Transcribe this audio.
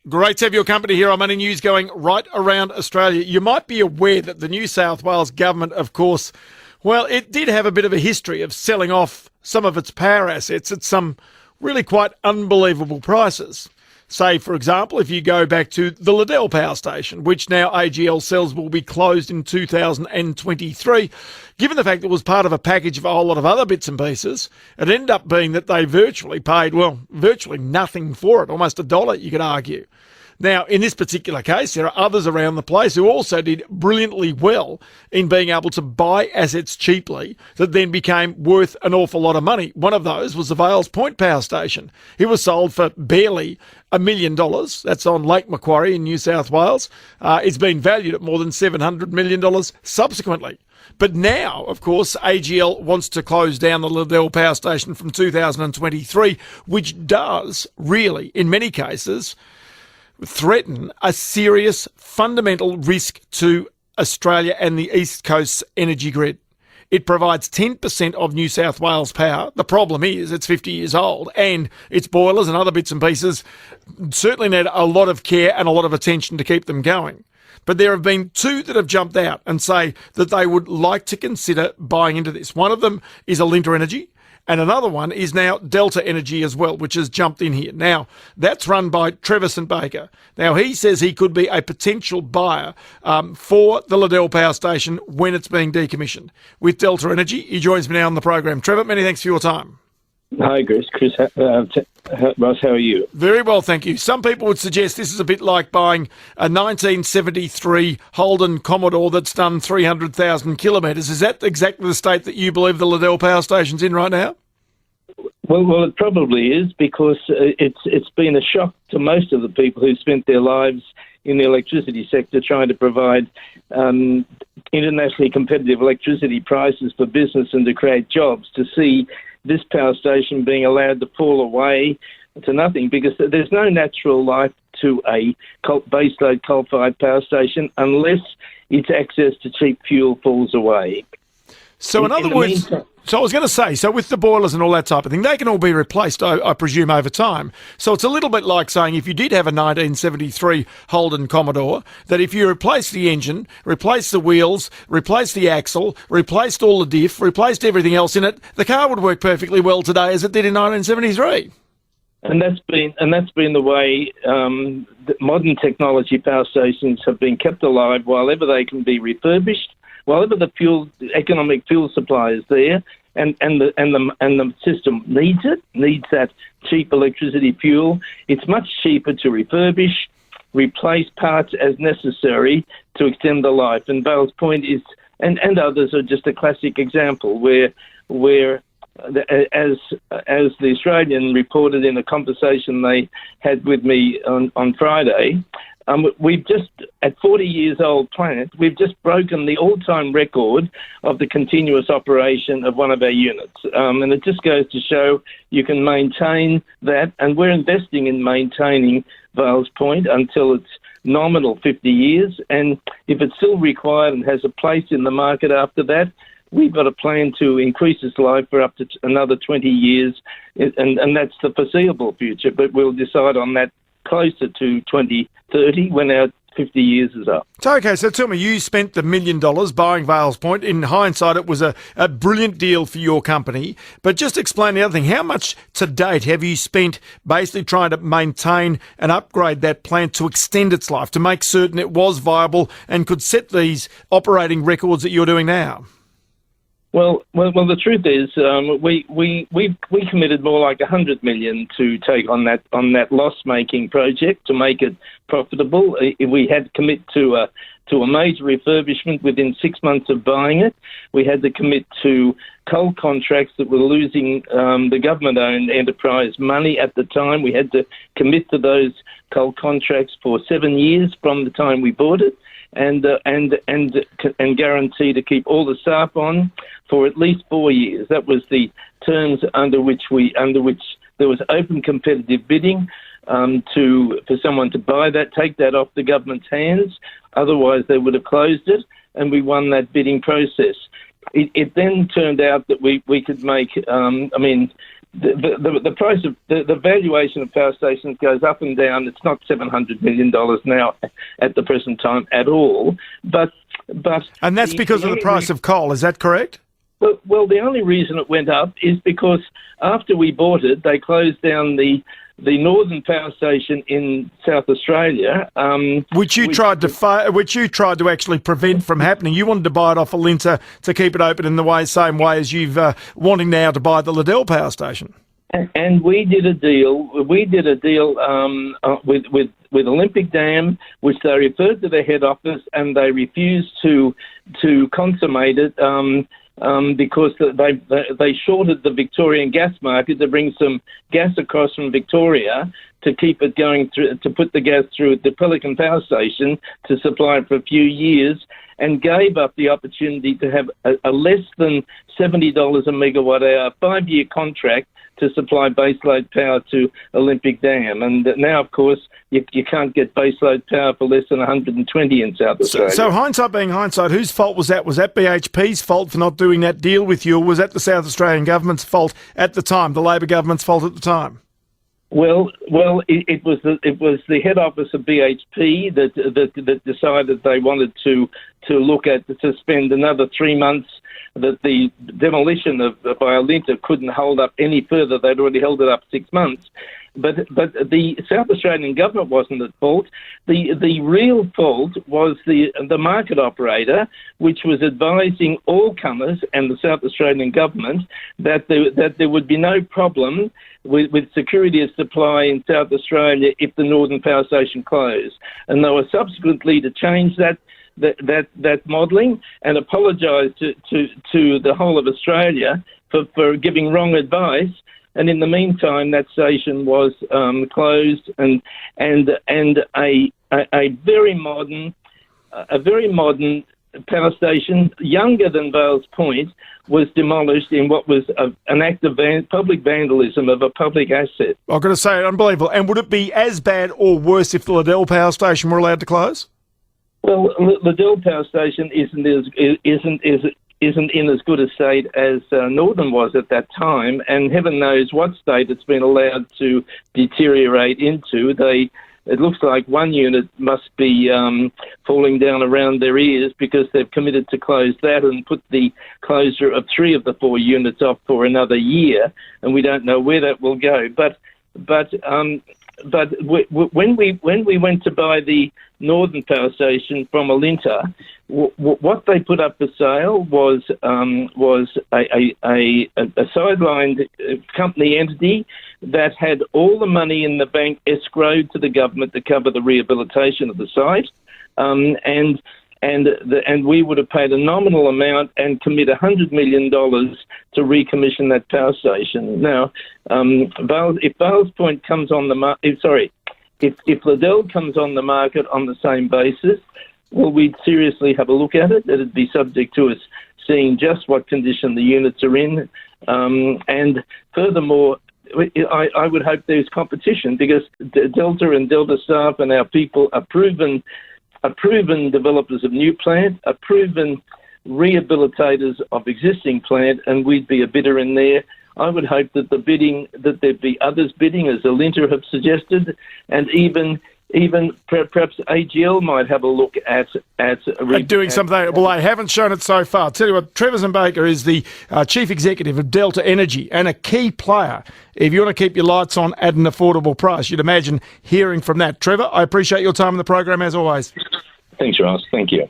Great to have your company here on Money News going right around Australia. You might be aware that the New South Wales government, of course, well, it did have a bit of a history of selling off some of its power assets at some really quite unbelievable prices. Say, for example, if you go back to the Liddell power station, which now AGL sells will be closed in 2023, given the fact that it was part of a package of a whole lot of other bits and pieces, it ended up being that they virtually paid, well, virtually nothing for it, almost $1, you could argue. Now, in this particular case, there are others around the place who also did brilliantly well in being able to buy assets cheaply that then became worth an awful lot of money. One of those was the Vales Point Power Station. It was sold for barely $1 million. That's on Lake Macquarie in New South Wales. It's been valued at more than $700 million subsequently. But now, of course, AGL wants to close down the Liddell power station from 2023, which does really, in many cases, threaten a serious fundamental risk to Australia and the East Coast's energy grid. It provides 10% of New South Wales power. The problem is it's 50 years old and its boilers and other bits and pieces certainly need a lot of care and a lot of attention to keep them going. But there have been two that have jumped out and say that they would like to consider buying into this. One of them is Alinta Energy, and another one is now Delta Energy as well, which has jumped in here. Now, that's run by Trevor St Baker. Now, he says he could be a potential buyer for the Liddell power station when it's being decommissioned. With Delta Energy, he joins me now on the program. Trevor, many thanks for your time. Hi, Chris. Ross, how are you? Very well, thank you. Some people would suggest this is a bit like buying a 1973 Holden Commodore that's done 300,000 kilometres. Is that exactly the state that you believe the Liddell power station's in right now? Well, it probably is, because it's been a shock to most of the people who spent their lives in the electricity sector trying to provide internationally competitive electricity prices for business and to create jobs, to see this power station being allowed to fall away to nothing, because there's no natural life to a baseload coal-fired power station unless its access to cheap fuel falls away. So in other words, so I was going to say, so with the boilers and all that type of thing, they can all be replaced, I presume, over time. So it's a little bit like saying if you did have a 1973 Holden Commodore, that if you replaced the engine, replaced the wheels, replaced the axle, replaced all the diff, replaced everything else in it, the car would work perfectly well today as it did in 1973. And that's been the way modern technology power stations have been kept alive while ever they can be refurbished, while ever the economic fuel supply is there, and the system needs that cheap electricity fuel. It's much cheaper to refurbish, replace parts as necessary to extend the life. And Vales Point is, and others are just a classic example where as the Australian reported in a conversation they had with me on Friday, we've just, at 40 years old plant, we've just broken the all-time record of the continuous operation of one of our units. And it just goes to show you can maintain that, and we're investing in maintaining Vales Point until it's nominal 50 years. And if it's still required and has a place in the market after that, we've got a plan to increase its life for up to another 20 years, and that's the foreseeable future. But we'll decide on that closer to 2030 when our 50 years is up. So, okay, so tell me, you spent the $1 million buying Vales Point. In hindsight, it was a brilliant deal for your company. But just explain the other thing. How much to date have you spent basically trying to maintain and upgrade that plant to extend its life, to make certain it was viable and could set these operating records that you're doing now? Well, the truth is, we committed more like $100 million to take on that loss-making project to make it profitable. We had to commit to a major refurbishment within 6 months of buying it. We had to commit to coal contracts that were losing the government-owned enterprise money at the time. We had to commit to those coal contracts for 7 years from the time we bought it, and guarantee to keep all the staff on for at least 4 years. That was the terms under which there was open competitive bidding for someone to buy that, take that off the government's hands. Otherwise, they would have closed it, and we won that bidding process. It then turned out that we could make, the price of the valuation of power stations goes up and down. It's not $700 million now at the present time at all. And that's because of the price of coal. Is that correct? Well, the only reason it went up is because after we bought it, they closed down the northern power station in South Australia, which you tried to actually prevent from happening. You wanted to buy it off Alinta to keep it open in the same way as you've wanting now to buy the Liddell power station. And we did a deal. With Olympic Dam, which they referred to their head office, and they refused to consummate it. Because they shorted the Victorian gas market to bring some gas across from Victoria to keep it going through, to put the gas through the Pelican Power Station to supply it for a few years, and gave up the opportunity to have a less than $70 a megawatt hour 5-year contract to supply baseload power to Olympic Dam. And now, of course, you can't get baseload power for less than 120 in South Australia. So hindsight being hindsight, whose fault was that? Was that BHP's fault for not doing that deal with you, or was that the South Australian government's fault at the time, the Labor government's fault at the time? Well, it was the head office of BHP that decided they wanted to spend another 3 months, that the demolition by Alinta couldn't hold up any further. They'd already held it up 6 months. But the South Australian government wasn't at fault. The real fault was the market operator, which was advising all comers and the South Australian government that there would be no problem with security of supply in South Australia if the Northern Power Station closed. And they were subsequently to change that modelling and apologise to the whole of Australia for giving wrong advice. And in the meantime, that station was closed, and a very modern power station, younger than Vales Point, was demolished in what was an act of public vandalism of a public asset. I've got to say, unbelievable. And would it be as bad or worse if the Liddell power station were allowed to close? Well, Liddell power station isn't in as good a state as Northern was at that time, and heaven knows what state it's been allowed to deteriorate into. It looks like one unit must be falling down around their ears because they've committed to close that and put the closure of 3 of the 4 units off for another year, and we don't know where that will go. But when we went to buy the Northern Power Station from Alinta, what they put up for sale was a sidelined company entity that had all the money in the bank escrowed to the government to cover the rehabilitation of the site, and we would have paid a nominal amount and commit $100 million to recommission that power station. Now, if Vales Point comes on the market, if Liddell comes on the market on the same basis, well, we'd seriously have a look at it. It'd be subject to us seeing just what condition the units are in, and furthermore, I would hope there's competition, because Delta and Delta staff and our people are proven developers of new plant, are proven rehabilitators of existing plant, and we'd be a bidder in there. I would hope that there'd be others bidding, as Alinta have suggested, and even perhaps AGL might have a look at doing something. Well, they haven't shown it so far. I'll tell you what, Trevor Baker is the Chief Executive of Delta Energy and a key player if you want to keep your lights on at an affordable price. You'd imagine hearing from that. Trevor, I appreciate your time on the program as always. Thanks, Ross. Thank you.